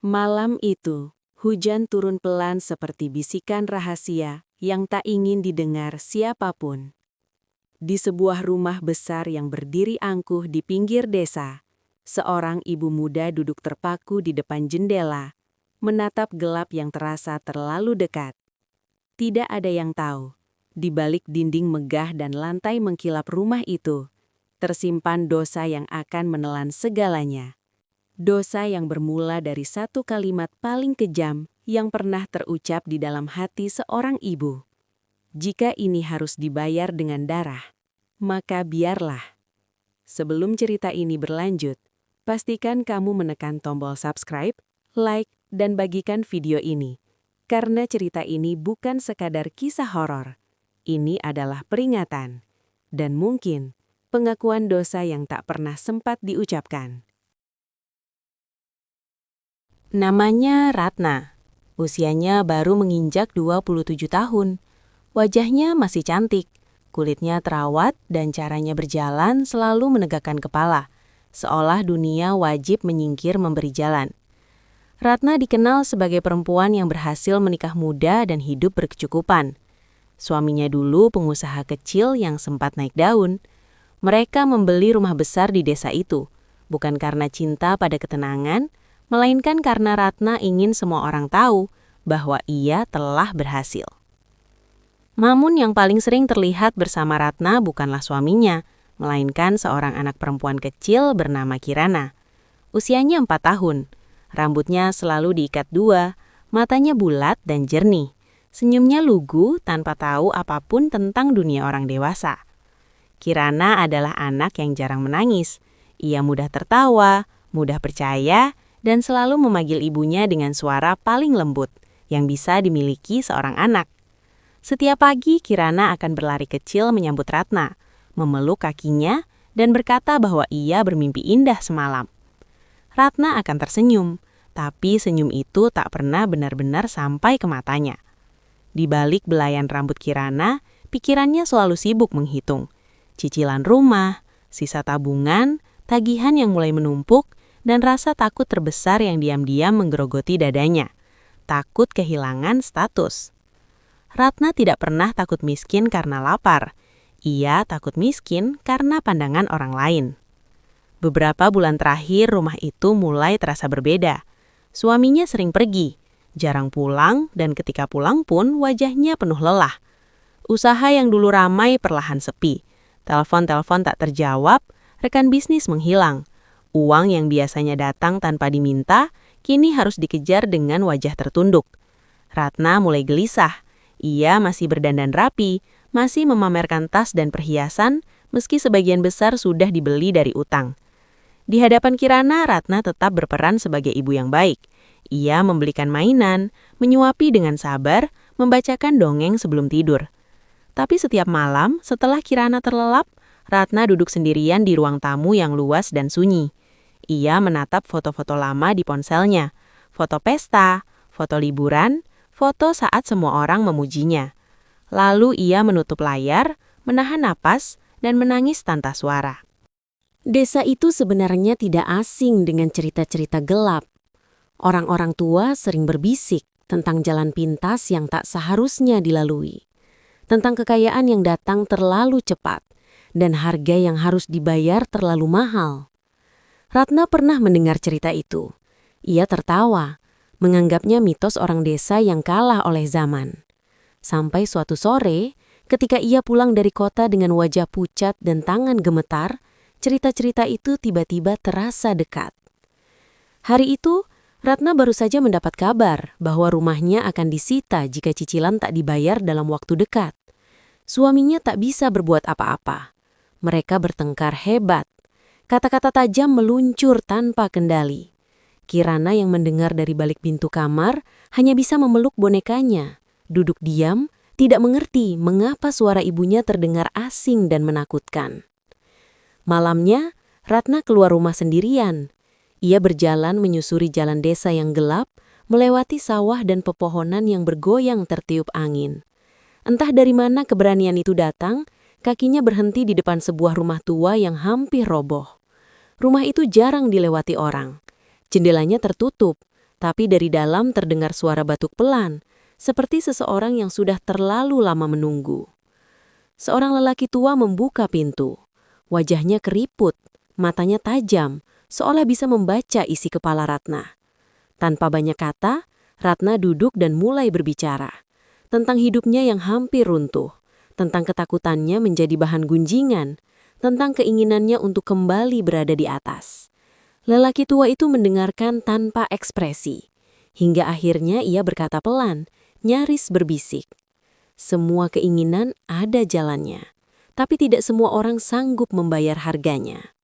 Malam itu, hujan turun pelan seperti bisikan rahasia yang tak ingin didengar siapapun. Di sebuah rumah besar yang berdiri angkuh di pinggir desa, seorang ibu muda duduk terpaku di depan jendela, menatap gelap yang terasa terlalu dekat. Tidak ada yang tahu, di balik dinding megah dan lantai mengkilap rumah itu, tersimpan dosa yang akan menelan segalanya. Dosa yang bermula dari satu kalimat paling kejam yang pernah terucap di dalam hati seorang ibu. Jika ini harus dibayar dengan darah, maka biarlah. Sebelum cerita ini berlanjut, pastikan kamu menekan tombol subscribe, like, dan bagikan video ini. Karena cerita ini bukan sekadar kisah horor. Ini adalah peringatan. Dan mungkin, pengakuan dosa yang tak pernah sempat diucapkan. Namanya Ratna. Usianya baru menginjak 27 tahun. Wajahnya masih cantik, kulitnya terawat dan caranya berjalan selalu menegakkan kepala, seolah dunia wajib menyingkir memberi jalan. Ratna dikenal sebagai perempuan yang berhasil menikah muda dan hidup berkecukupan. Suaminya dulu pengusaha kecil yang sempat naik daun. Mereka membeli rumah besar di desa itu, bukan karena cinta pada ketenangan, melainkan karena Ratna ingin semua orang tahu bahwa ia telah berhasil. Namun yang paling sering terlihat bersama Ratna bukanlah suaminya, melainkan seorang anak perempuan kecil bernama Kirana. Usianya 4 tahun, rambutnya selalu diikat 2, matanya bulat dan jernih, senyumnya lugu tanpa tahu apapun tentang dunia orang dewasa. Kirana adalah anak yang jarang menangis. Ia mudah tertawa, mudah percaya, dan selalu memanggil ibunya dengan suara paling lembut yang bisa dimiliki seorang anak. Setiap pagi, Kirana akan berlari kecil menyambut Ratna, memeluk kakinya, dan berkata bahwa ia bermimpi indah semalam. Ratna akan tersenyum, tapi senyum itu tak pernah benar-benar sampai ke matanya. Di balik belayan rambut Kirana, pikirannya selalu sibuk menghitung cicilan rumah, sisa tabungan, tagihan yang mulai menumpuk, dan rasa takut terbesar yang diam-diam menggerogoti dadanya. Takut kehilangan status. Ratna tidak pernah takut miskin karena lapar. Ia takut miskin karena pandangan orang lain. Beberapa bulan terakhir rumah itu mulai terasa berbeda. Suaminya sering pergi, jarang pulang, dan ketika pulang pun wajahnya penuh lelah. Usaha yang dulu ramai perlahan sepi. Telepon-telepon tak terjawab, rekan bisnis menghilang. Uang yang biasanya datang tanpa diminta, kini harus dikejar dengan wajah tertunduk. Ratna mulai gelisah. Ia masih berdandan rapi, masih memamerkan tas dan perhiasan, meski sebagian besar sudah dibeli dari utang. Di hadapan Kirana, Ratna tetap berperan sebagai ibu yang baik. Ia membelikan mainan, menyuapi dengan sabar, membacakan dongeng sebelum tidur. Tapi setiap malam, setelah Kirana terlelap, Ratna duduk sendirian di ruang tamu yang luas dan sunyi. Ia menatap foto-foto lama di ponselnya, foto pesta, foto liburan, foto saat semua orang memujinya. Lalu ia menutup layar, menahan napas, dan menangis tanpa suara. Desa itu sebenarnya tidak asing dengan cerita-cerita gelap. Orang-orang tua sering berbisik tentang jalan pintas yang tak seharusnya dilalui, tentang kekayaan yang datang terlalu cepat, dan harga yang harus dibayar terlalu mahal. Ratna pernah mendengar cerita itu. Ia tertawa, menganggapnya mitos orang desa yang kalah oleh zaman. Sampai suatu sore, ketika ia pulang dari kota dengan wajah pucat dan tangan gemetar, cerita-cerita itu tiba-tiba terasa dekat. Hari itu, Ratna baru saja mendapat kabar bahwa rumahnya akan disita jika cicilan tak dibayar dalam waktu dekat. Suaminya tak bisa berbuat apa-apa. Mereka bertengkar hebat. Kata-kata tajam meluncur tanpa kendali. Kirana yang mendengar dari balik pintu kamar hanya bisa memeluk bonekanya, duduk diam, tidak mengerti mengapa suara ibunya terdengar asing dan menakutkan. Malamnya, Ratna keluar rumah sendirian. Ia berjalan menyusuri jalan desa yang gelap, melewati sawah dan pepohonan yang bergoyang tertiup angin. Entah dari mana keberanian itu datang, kakinya berhenti di depan sebuah rumah tua yang hampir roboh. Rumah itu jarang dilewati orang. Jendelanya tertutup, Tapi dari dalam terdengar suara batuk pelan, seperti seseorang yang sudah terlalu lama menunggu. Seorang lelaki tua membuka pintu. Wajahnya keriput, matanya tajam, seolah bisa membaca isi kepala Ratna. Tanpa banyak kata, Ratna duduk dan mulai berbicara. Tentang hidupnya yang hampir runtuh, tentang ketakutannya menjadi bahan gunjingan, tentang keinginannya untuk kembali berada di atas. Lelaki tua itu mendengarkan tanpa ekspresi. Hingga akhirnya ia berkata pelan, nyaris berbisik. Semua keinginan ada jalannya, tapi tidak semua orang sanggup membayar harganya.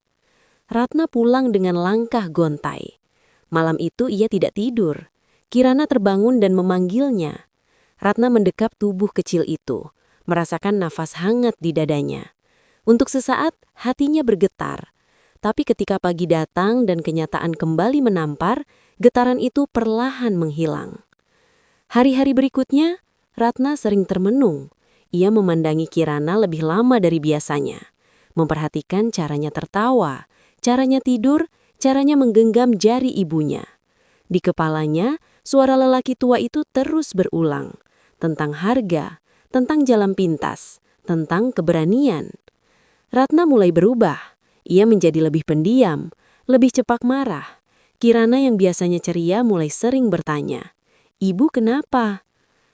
Ratna pulang dengan langkah gontai. Malam itu ia tidak tidur. Kirana terbangun dan memanggilnya. Ratna mendekap tubuh kecil itu, merasakan nafas hangat di dadanya. Untuk sesaat, hatinya bergetar. Tapi ketika pagi datang dan kenyataan kembali menampar, getaran itu perlahan menghilang. Hari-hari berikutnya, Ratna sering termenung. Ia memandangi Kirana lebih lama dari biasanya. Memperhatikan caranya tertawa, caranya tidur, caranya menggenggam jari ibunya. Di kepalanya, suara lelaki tua itu terus berulang. Tentang harga, tentang jalan pintas, tentang keberanian. Ratna mulai berubah. Ia menjadi lebih pendiam, lebih cepat marah. Kirana yang biasanya ceria mulai sering bertanya, "Ibu kenapa?"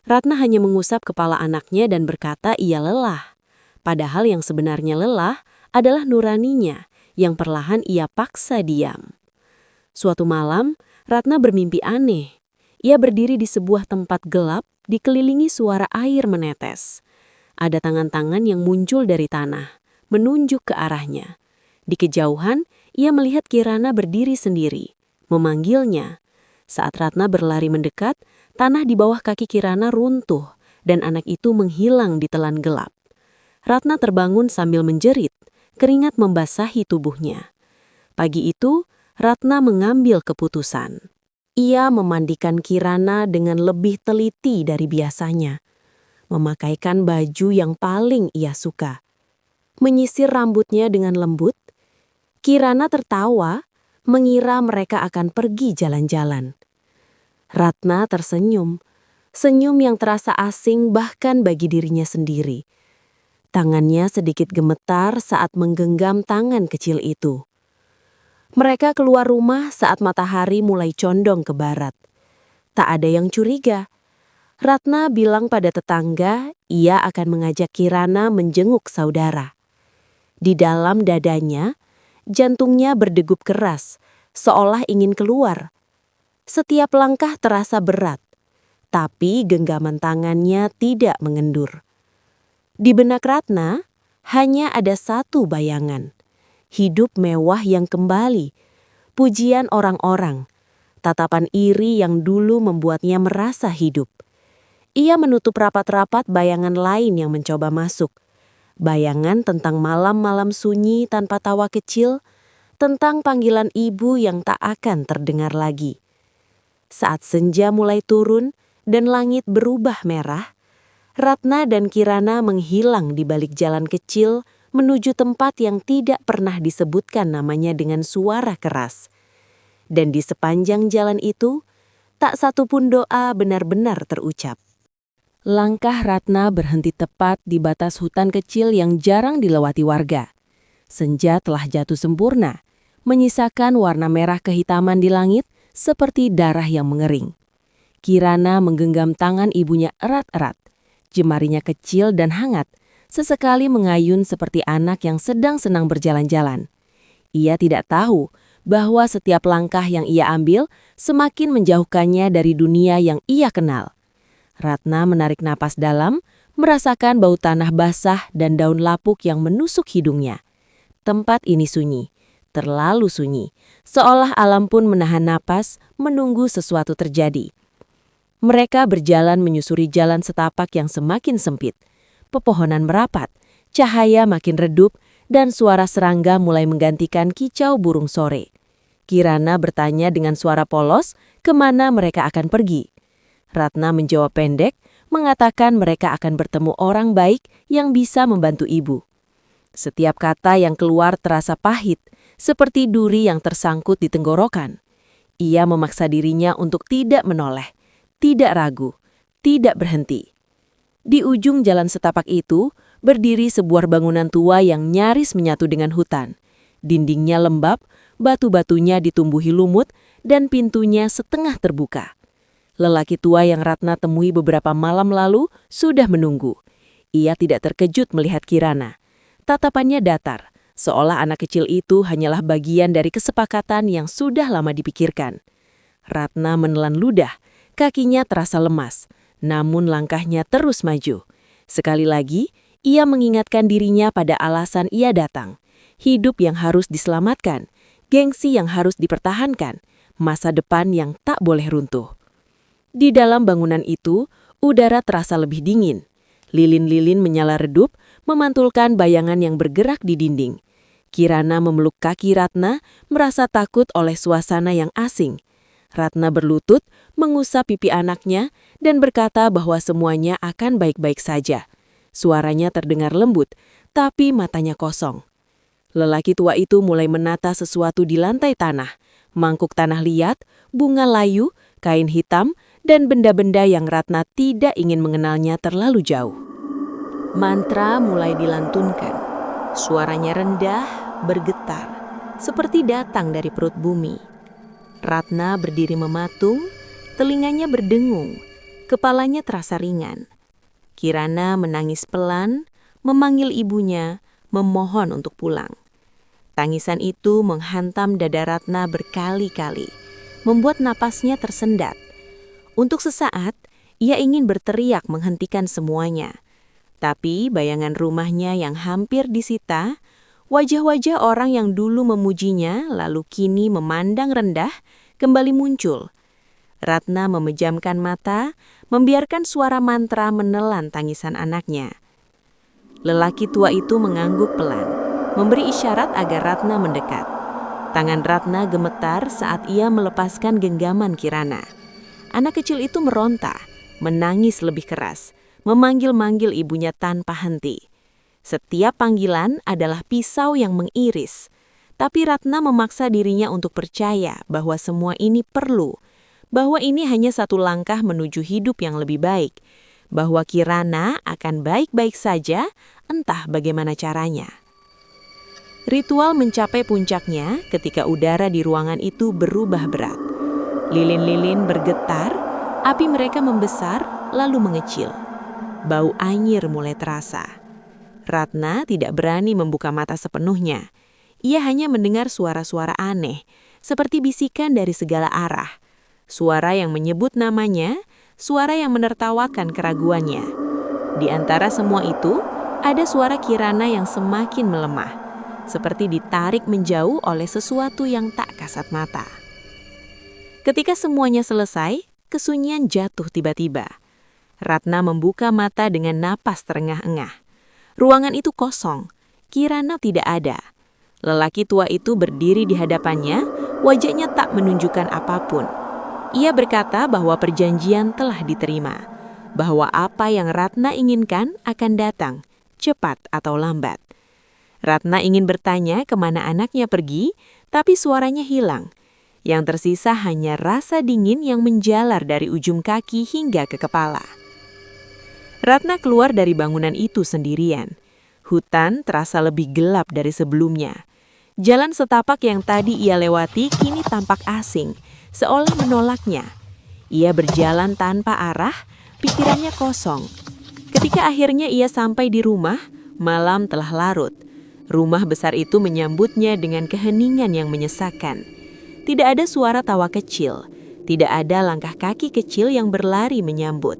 Ratna hanya mengusap kepala anaknya dan berkata ia lelah. Padahal yang sebenarnya lelah adalah nuraninya yang perlahan ia paksa diam. Suatu malam, Ratna bermimpi aneh. Ia berdiri di sebuah tempat gelap dikelilingi suara air menetes. Ada tangan-tangan yang muncul dari tanah, menunjuk ke arahnya. Di kejauhan, ia melihat Kirana berdiri sendiri, memanggilnya. Saat Ratna berlari mendekat, tanah di bawah kaki Kirana runtuh dan anak itu menghilang di telan gelap. Ratna terbangun sambil menjerit, keringat membasahi tubuhnya. Pagi itu, Ratna mengambil keputusan. Ia memandikan Kirana dengan lebih teliti dari biasanya, memakaikan baju yang paling ia suka, menyisir rambutnya dengan lembut. Kirana tertawa, mengira mereka akan pergi jalan-jalan. Ratna tersenyum, senyum yang terasa asing bahkan bagi dirinya sendiri. Tangannya sedikit gemetar saat menggenggam tangan kecil itu. Mereka keluar rumah saat matahari mulai condong ke barat. Tak ada yang curiga. Ratna bilang pada tetangga ia akan mengajak Kirana menjenguk saudara. Di dalam dadanya, jantungnya berdegup keras, seolah ingin keluar. Setiap langkah terasa berat, tapi genggaman tangannya tidak mengendur. Di benak Ratna, hanya ada satu bayangan. Hidup mewah yang kembali, pujian orang-orang, tatapan iri yang dulu membuatnya merasa hidup. Ia menutup rapat-rapat bayangan lain yang mencoba masuk. Bayangan tentang malam-malam sunyi tanpa tawa kecil, tentang panggilan ibu yang tak akan terdengar lagi. Saat senja mulai turun dan langit berubah merah, Ratna dan Kirana menghilang di balik jalan kecil menuju tempat yang tidak pernah disebutkan namanya dengan suara keras. Dan di sepanjang jalan itu, tak satu pun doa benar-benar terucap. Langkah Ratna berhenti tepat di batas hutan kecil yang jarang dilewati warga. Senja telah jatuh sempurna, menyisakan warna merah kehitaman di langit seperti darah yang mengering. Kirana menggenggam tangan ibunya erat-erat, jemarinya kecil dan hangat, sesekali mengayun seperti anak yang sedang senang berjalan-jalan. Ia tidak tahu bahwa setiap langkah yang ia ambil semakin menjauhkannya dari dunia yang ia kenal. Ratna menarik napas dalam, merasakan bau tanah basah dan daun lapuk yang menusuk hidungnya. Tempat ini sunyi, terlalu sunyi, seolah alam pun menahan napas menunggu sesuatu terjadi. Mereka berjalan menyusuri jalan setapak yang semakin sempit. Pepohonan merapat, cahaya makin redup, dan suara serangga mulai menggantikan kicau burung sore. Kirana bertanya dengan suara polos kemana mereka akan pergi. Ratna menjawab pendek, mengatakan mereka akan bertemu orang baik yang bisa membantu ibu. Setiap kata yang keluar terasa pahit, seperti duri yang tersangkut di tenggorokan. Ia memaksa dirinya untuk tidak menoleh, tidak ragu, tidak berhenti. Di ujung jalan setapak itu, berdiri sebuah bangunan tua yang nyaris menyatu dengan hutan. Dindingnya lembab, batu-batunya ditumbuhi lumut, dan pintunya setengah terbuka. Lelaki tua yang Ratna temui beberapa malam lalu sudah menunggu. Ia tidak terkejut melihat Kirana. Tatapannya datar, seolah anak kecil itu hanyalah bagian dari kesepakatan yang sudah lama dipikirkan. Ratna menelan ludah, kakinya terasa lemas, namun langkahnya terus maju. Sekali lagi, ia mengingatkan dirinya pada alasan ia datang. Hidup yang harus diselamatkan, gengsi yang harus dipertahankan, masa depan yang tak boleh runtuh. Di dalam bangunan itu, udara terasa lebih dingin. Lilin-lilin menyala redup, memantulkan bayangan yang bergerak di dinding. Kirana memeluk kaki Ratna, merasa takut oleh suasana yang asing. Ratna berlutut, mengusap pipi anaknya, dan berkata bahwa semuanya akan baik-baik saja. Suaranya terdengar lembut, tapi matanya kosong. Lelaki tua itu mulai menata sesuatu di lantai tanah, mangkuk tanah liat, bunga layu, kain hitam, dan benda-benda yang Ratna tidak ingin mengenalnya terlalu jauh. Mantra mulai dilantunkan. Suaranya rendah, bergetar, seperti datang dari perut bumi. Ratna berdiri mematung, telinganya berdengung, kepalanya terasa ringan. Kirana menangis pelan, memanggil ibunya, memohon untuk pulang. Tangisan itu menghantam dada Ratna berkali-kali, membuat napasnya tersendat. Untuk sesaat, ia ingin berteriak menghentikan semuanya. Tapi bayangan rumahnya yang hampir disita, wajah-wajah orang yang dulu memujinya lalu kini memandang rendah, kembali muncul. Ratna memejamkan mata, membiarkan suara mantra menelan tangisan anaknya. Lelaki tua itu mengangguk pelan, memberi isyarat agar Ratna mendekat. Tangan Ratna gemetar saat ia melepaskan genggaman Kirana. Anak kecil itu meronta, menangis lebih keras, memanggil-manggil ibunya tanpa henti. Setiap panggilan adalah pisau yang mengiris. Tapi Ratna memaksa dirinya untuk percaya bahwa semua ini perlu, bahwa ini hanya satu langkah menuju hidup yang lebih baik, bahwa Kirana akan baik-baik saja, entah bagaimana caranya. Ritual mencapai puncaknya ketika udara di ruangan itu berubah berat. Lilin-lilin bergetar, api mereka membesar lalu mengecil. Bau anyir mulai terasa. Ratna tidak berani membuka mata sepenuhnya. Ia hanya mendengar suara-suara aneh, seperti bisikan dari segala arah. Suara yang menyebut namanya, suara yang menertawakan keraguannya. Di antara semua itu, ada suara Kirana yang semakin melemah, seperti ditarik menjauh oleh sesuatu yang tak kasat mata. Ketika semuanya selesai, kesunyian jatuh tiba-tiba. Ratna membuka mata dengan napas terengah-engah. Ruangan itu kosong, Kirana tidak ada. Lelaki tua itu berdiri di hadapannya, wajahnya tak menunjukkan apapun. Ia berkata bahwa perjanjian telah diterima, bahwa apa yang Ratna inginkan akan datang, cepat atau lambat. Ratna ingin bertanya kemana anaknya pergi, tapi suaranya hilang. Yang tersisa hanya rasa dingin yang menjalar dari ujung kaki hingga ke kepala. Ratna keluar dari bangunan itu sendirian. Hutan terasa lebih gelap dari sebelumnya. Jalan setapak yang tadi ia lewati kini tampak asing, seolah menolaknya. Ia berjalan tanpa arah, pikirannya kosong. Ketika akhirnya ia sampai di rumah, malam telah larut. Rumah besar itu menyambutnya dengan keheningan yang menyesakkan. Tidak ada suara tawa kecil, tidak ada langkah kaki kecil yang berlari menyambut.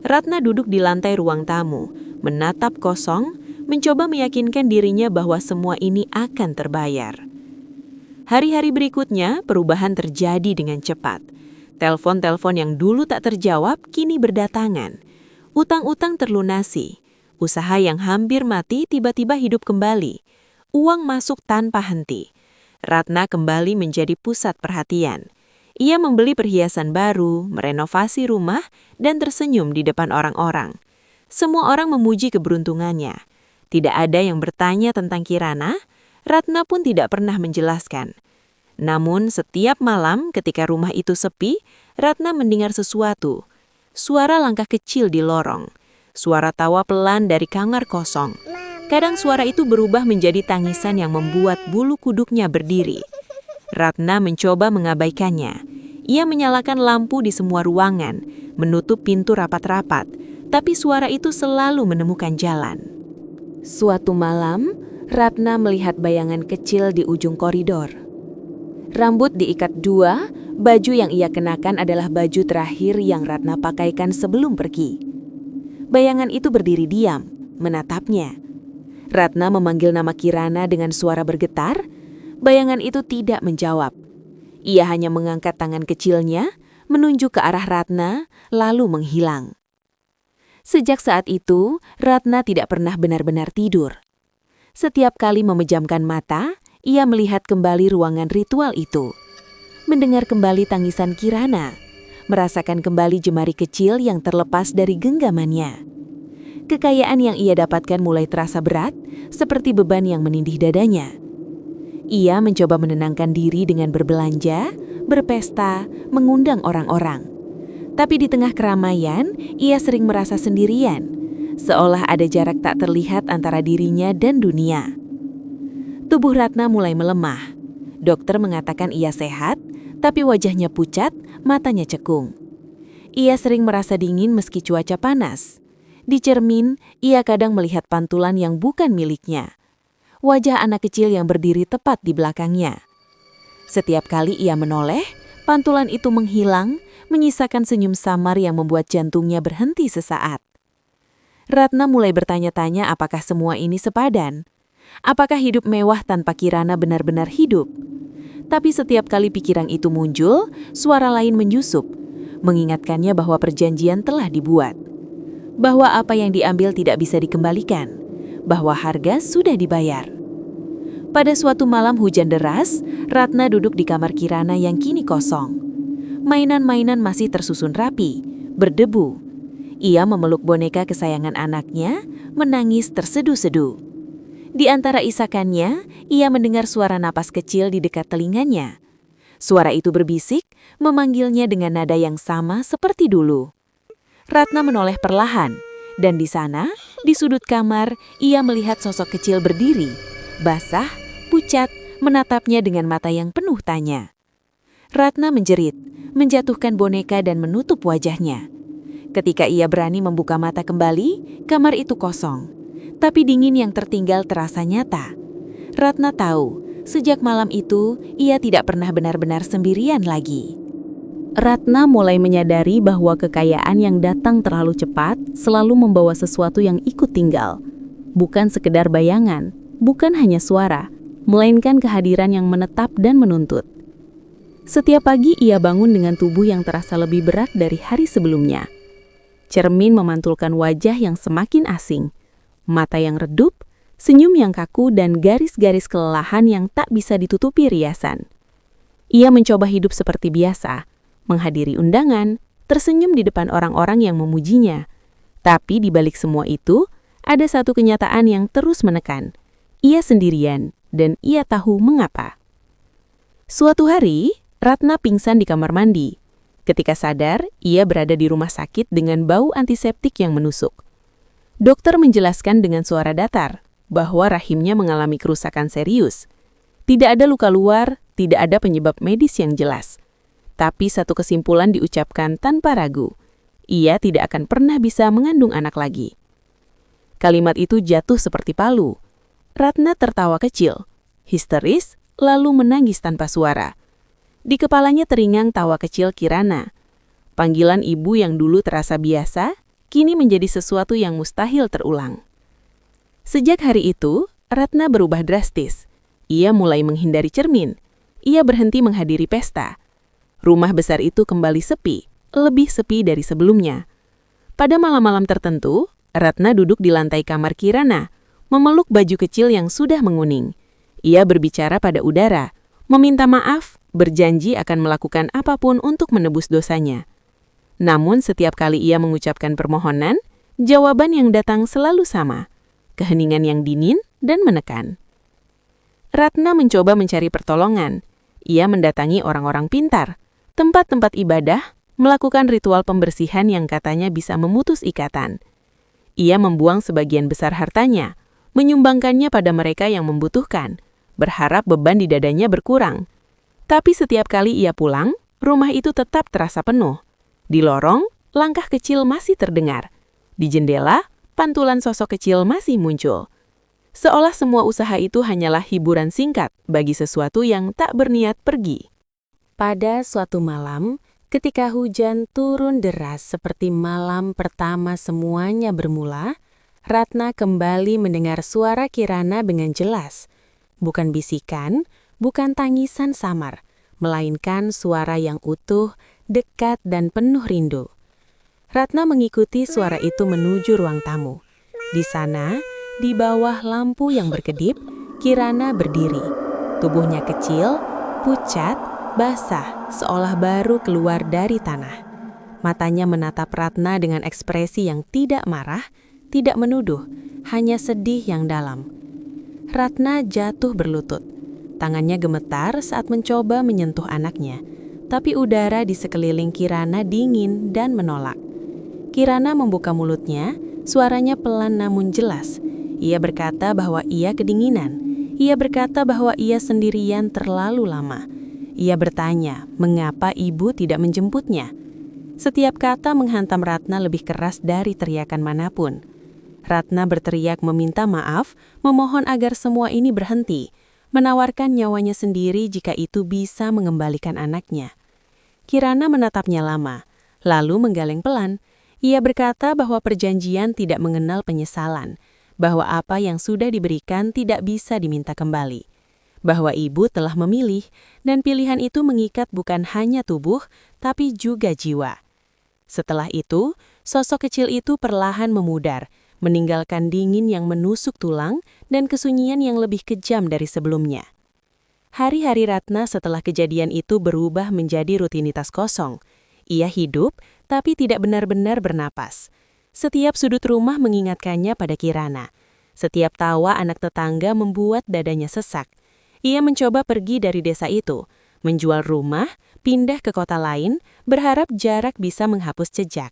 Ratna duduk di lantai ruang tamu, menatap kosong, mencoba meyakinkan dirinya bahwa semua ini akan terbayar. Hari-hari berikutnya, perubahan terjadi dengan cepat. Telepon-telepon yang dulu tak terjawab kini berdatangan. Utang-utang terlunasi. Usaha yang hampir mati tiba-tiba hidup kembali. Uang masuk tanpa henti. Ratna kembali menjadi pusat perhatian. Ia membeli perhiasan baru, merenovasi rumah, dan tersenyum di depan orang-orang. Semua orang memuji keberuntungannya. Tidak ada yang bertanya tentang Kirana, Ratna pun tidak pernah menjelaskan. Namun setiap malam ketika rumah itu sepi, Ratna mendengar sesuatu. Suara langkah kecil di lorong. Suara tawa pelan dari kamar kosong. Kadang suara itu berubah menjadi tangisan yang membuat bulu kuduknya berdiri. Ratna mencoba mengabaikannya. Ia menyalakan lampu di semua ruangan, menutup pintu rapat-rapat, tapi suara itu selalu menemukan jalan. Suatu malam, Ratna melihat bayangan kecil di ujung koridor. Rambut diikat dua, baju yang ia kenakan adalah baju terakhir yang Ratna pakaikan sebelum pergi. Bayangan itu berdiri diam, menatapnya. Ratna memanggil nama Kirana dengan suara bergetar. Bayangan itu tidak menjawab. Ia hanya mengangkat tangan kecilnya, menunjuk ke arah Ratna, lalu menghilang. Sejak saat itu, Ratna tidak pernah benar-benar tidur. Setiap kali memejamkan mata, ia melihat kembali ruangan ritual itu. Mendengar kembali tangisan Kirana, merasakan kembali jemari kecil yang terlepas dari genggamannya. Kekayaan yang ia dapatkan mulai terasa berat, seperti beban yang menindih dadanya. Ia mencoba menenangkan diri dengan berbelanja, berpesta, mengundang orang-orang. Tapi di tengah keramaian, ia sering merasa sendirian, seolah ada jarak tak terlihat antara dirinya dan dunia. Tubuh Ratna mulai melemah. Dokter mengatakan ia sehat, tapi wajahnya pucat, matanya cekung. Ia sering merasa dingin meski cuaca panas. Di cermin, ia kadang melihat pantulan yang bukan miliknya. Wajah anak kecil yang berdiri tepat di belakangnya. Setiap kali ia menoleh, pantulan itu menghilang, menyisakan senyum samar yang membuat jantungnya berhenti sesaat. Ratna mulai bertanya-tanya apakah semua ini sepadan. Apakah hidup mewah tanpa Kirana benar-benar hidup? Tapi setiap kali pikiran itu muncul, suara lain menyusup, mengingatkannya bahwa perjanjian telah dibuat. Bahwa apa yang diambil tidak bisa dikembalikan. Bahwa harga sudah dibayar. Pada suatu malam hujan deras, Ratna duduk di kamar Kirana yang kini kosong. Mainan-mainan masih tersusun rapi, berdebu. Ia memeluk boneka kesayangan anaknya, menangis terseduh-seduh. Di antara isakannya, ia mendengar suara napas kecil di dekat telinganya. Suara itu berbisik, memanggilnya dengan nada yang sama seperti dulu. Ratna menoleh perlahan, dan di sana, di sudut kamar, ia melihat sosok kecil berdiri, basah, pucat, menatapnya dengan mata yang penuh tanya. Ratna menjerit, menjatuhkan boneka dan menutup wajahnya. Ketika ia berani membuka mata kembali, kamar itu kosong. Tapi dingin yang tertinggal terasa nyata. Ratna tahu, sejak malam itu, ia tidak pernah benar-benar sendirian lagi. Ratna mulai menyadari bahwa kekayaan yang datang terlalu cepat selalu membawa sesuatu yang ikut tinggal. Bukan sekedar bayangan, bukan hanya suara, melainkan kehadiran yang menetap dan menuntut. Setiap pagi ia bangun dengan tubuh yang terasa lebih berat dari hari sebelumnya. Cermin memantulkan wajah yang semakin asing. Mata yang redup, senyum yang kaku, dan garis-garis kelelahan yang tak bisa ditutupi riasan. Ia mencoba hidup seperti biasa, menghadiri undangan, tersenyum di depan orang-orang yang memujinya. Tapi di balik semua itu, ada satu kenyataan yang terus menekan. Ia sendirian, dan ia tahu mengapa. Suatu hari, Ratna pingsan di kamar mandi. Ketika sadar, ia berada di rumah sakit dengan bau antiseptik yang menusuk. Dokter menjelaskan dengan suara datar bahwa rahimnya mengalami kerusakan serius. Tidak ada luka luar, tidak ada penyebab medis yang jelas. Tapi satu kesimpulan diucapkan tanpa ragu. Ia tidak akan pernah bisa mengandung anak lagi. Kalimat itu jatuh seperti palu. Ratna tertawa kecil, histeris, lalu menangis tanpa suara. Di kepalanya teringang tawa kecil Kirana. Panggilan ibu yang dulu terasa biasa, kini menjadi sesuatu yang mustahil terulang. Sejak hari itu, Ratna berubah drastis. Ia mulai menghindari cermin. Ia berhenti menghadiri pesta. Rumah besar itu kembali sepi, lebih sepi dari sebelumnya. Pada malam-malam tertentu, Ratna duduk di lantai kamar Kirana, memeluk baju kecil yang sudah menguning. Ia berbicara pada udara, meminta maaf, berjanji akan melakukan apapun untuk menebus dosanya. Namun setiap kali ia mengucapkan permohonan, jawaban yang datang selalu sama, keheningan yang dingin dan menekan. Ratna mencoba mencari pertolongan. Ia mendatangi orang-orang pintar, tempat-tempat ibadah, melakukan ritual pembersihan yang katanya bisa memutus ikatan. Ia membuang sebagian besar hartanya, menyumbangkannya pada mereka yang membutuhkan, berharap beban di dadanya berkurang. Tapi setiap kali ia pulang, rumah itu tetap terasa penuh. Di lorong, langkah kecil masih terdengar. Di jendela, pantulan sosok kecil masih muncul. Seolah semua usaha itu hanyalah hiburan singkat bagi sesuatu yang tak berniat pergi. Pada suatu malam, ketika hujan turun deras seperti malam pertama semuanya bermula, Ratna kembali mendengar suara Kirana dengan jelas. Bukan bisikan, bukan tangisan samar, melainkan suara yang utuh, dekat dan penuh rindu. Ratna mengikuti suara itu menuju ruang tamu. Di sana, di bawah lampu yang berkedip, Kirana berdiri. Tubuhnya kecil, pucat, basah, seolah baru keluar dari tanah. Matanya menatap Ratna dengan ekspresi yang tidak marah, tidak menuduh, hanya sedih yang dalam. Ratna jatuh berlutut. Tangannya gemetar saat mencoba menyentuh anaknya, tapi udara di sekeliling Kirana dingin dan menolak. Kirana membuka mulutnya, suaranya pelan namun jelas. Ia berkata bahwa ia kedinginan. Ia berkata bahwa ia sendirian terlalu lama. Ia bertanya, mengapa ibu tidak menjemputnya? Setiap kata menghantam Ratna lebih keras dari teriakan manapun. Ratna berteriak meminta maaf, memohon agar semua ini berhenti, menawarkan nyawanya sendiri jika itu bisa mengembalikan anaknya. Kirana menatapnya lama, lalu menggeleng pelan. Ia berkata bahwa perjanjian tidak mengenal penyesalan, bahwa apa yang sudah diberikan tidak bisa diminta kembali, bahwa ibu telah memilih, dan pilihan itu mengikat bukan hanya tubuh, tapi juga jiwa. Setelah itu, sosok kecil itu perlahan memudar, meninggalkan dingin yang menusuk tulang dan kesunyian yang lebih kejam dari sebelumnya. Hari-hari Ratna setelah kejadian itu berubah menjadi rutinitas kosong. Ia hidup, tapi tidak benar-benar bernapas. Setiap sudut rumah mengingatkannya pada Kirana. Setiap tawa anak tetangga membuat dadanya sesak. Ia mencoba pergi dari desa itu, menjual rumah, pindah ke kota lain, berharap jarak bisa menghapus jejak.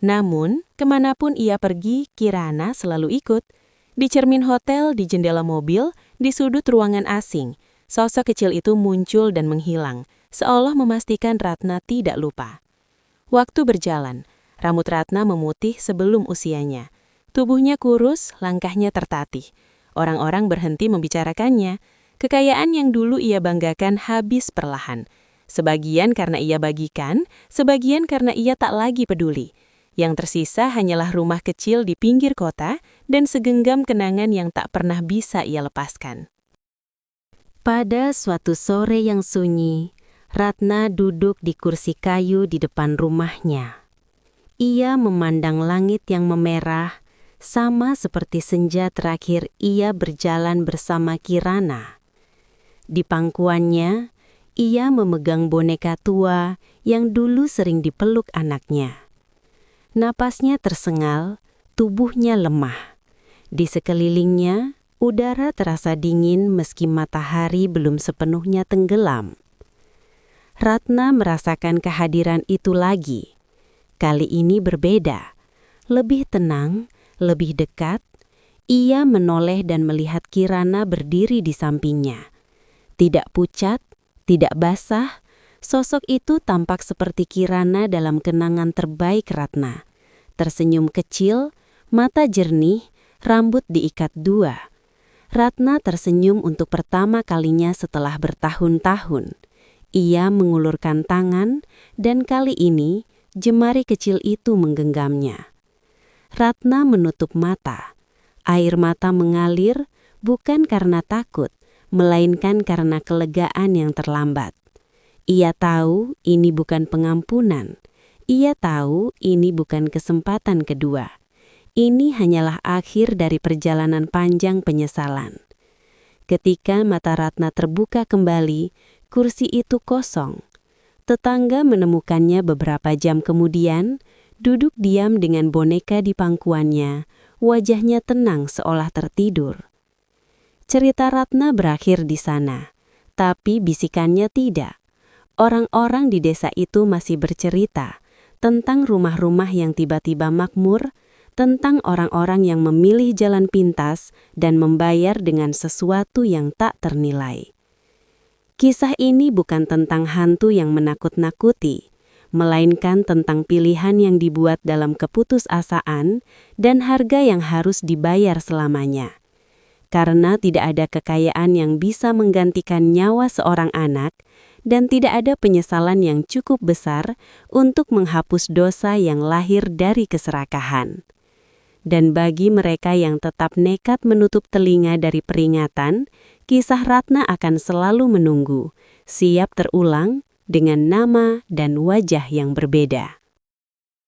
Namun, kemanapun ia pergi, Kirana selalu ikut. Di cermin hotel, di jendela mobil, di sudut ruangan asing, sosok kecil itu muncul dan menghilang, seolah memastikan Ratna tidak lupa. Waktu berjalan, rambut Ratna memutih sebelum usianya. Tubuhnya kurus, langkahnya tertatih. Orang-orang berhenti membicarakannya. Kekayaan yang dulu ia banggakan habis perlahan. Sebagian karena ia bagikan, sebagian karena ia tak lagi peduli. Yang tersisa hanyalah rumah kecil di pinggir kota dan segenggam kenangan yang tak pernah bisa ia lepaskan. Pada suatu sore yang sunyi, Ratna duduk di kursi kayu di depan rumahnya. Ia memandang langit yang memerah, sama seperti senja terakhir ia berjalan bersama Kirana. Di pangkuannya, ia memegang boneka tua yang dulu sering dipeluk anaknya. Napasnya tersengal, tubuhnya lemah. Di sekelilingnya, udara terasa dingin meski matahari belum sepenuhnya tenggelam. Ratna merasakan kehadiran itu lagi. Kali ini berbeda, lebih tenang, lebih dekat. Ia menoleh dan melihat Kirana berdiri di sampingnya. Tidak pucat, tidak basah, sosok itu tampak seperti Kirana dalam kenangan terbaik Ratna. Tersenyum kecil, mata jernih, rambut diikat dua. Ratna tersenyum untuk pertama kalinya setelah bertahun-tahun. Ia mengulurkan tangan, dan kali ini jemari kecil itu menggenggamnya. Ratna menutup mata. Air mata mengalir bukan karena takut, melainkan karena kelegaan yang terlambat. Ia tahu ini bukan pengampunan. Ia tahu ini bukan kesempatan kedua. Ini hanyalah akhir dari perjalanan panjang penyesalan. Ketika mata Ratna terbuka kembali, kursi itu kosong. Tetangga menemukannya beberapa jam kemudian, duduk diam dengan boneka di pangkuannya, wajahnya tenang seolah tertidur. Cerita Ratna berakhir di sana, Tapi bisikannya tidak. Orang-orang di desa itu masih bercerita tentang rumah-rumah yang tiba-tiba makmur, tentang orang-orang yang memilih jalan pintas dan membayar dengan sesuatu yang tak ternilai. Kisah ini bukan tentang hantu yang menakut-nakuti, melainkan tentang pilihan yang dibuat dalam keputusasaan dan harga yang harus dibayar selamanya. Karena tidak ada kekayaan yang bisa menggantikan nyawa seorang anak, dan tidak ada penyesalan yang cukup besar untuk menghapus dosa yang lahir dari keserakahan. Dan bagi mereka yang tetap nekat menutup telinga dari peringatan, kisah Ratna akan selalu menunggu, siap terulang dengan nama dan wajah yang berbeda.